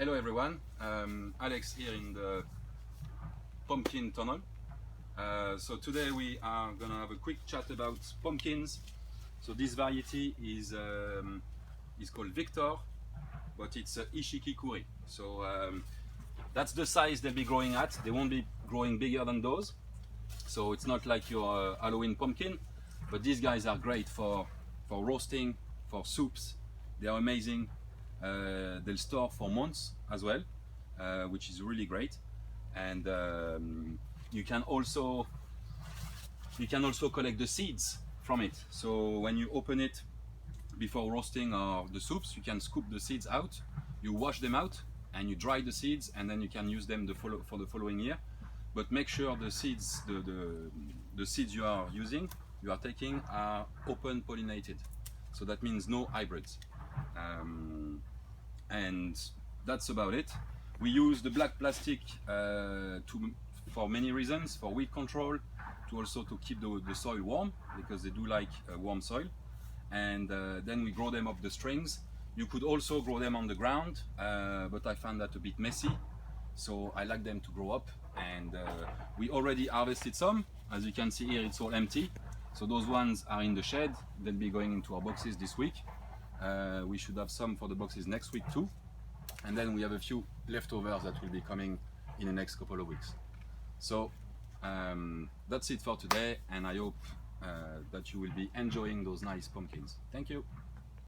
Hello everyone, Alex here in the pumpkin tunnel. So today we are gonna have a quick chat about pumpkins. So this variety is called Victor, but it's Uchiki Kuri. So that's the size they'll be growing at. They won't be growing bigger than those. So it's not like your Halloween pumpkin, but these guys are great for roasting, for soups. They are amazing. They'll store for months as well, which is really great. And you can also collect the seeds from it. So when you open it before roasting or the soups, you can scoop the seeds out. You wash them out and you dry the seeds, and then you can use them for the following year. But make sure the seeds, the seeds you are taking are open pollinated. So that means no hybrids. And that's about it. We use the black plastic for many reasons, for weed control, to keep the soil warm, because they do like warm soil. And then we grow them up the strings. You could also grow them on the ground, but I found that a bit messy. So I like them to grow up, and we already harvested some. As you can see here, it's all empty. So those ones are in the shed. They'll be going into our boxes this week. We should have some for the boxes next week too. And then we have a few leftovers that will be coming in the next couple of weeks. So that's it for today, and I hope that you will be enjoying those nice pumpkins. Thank you.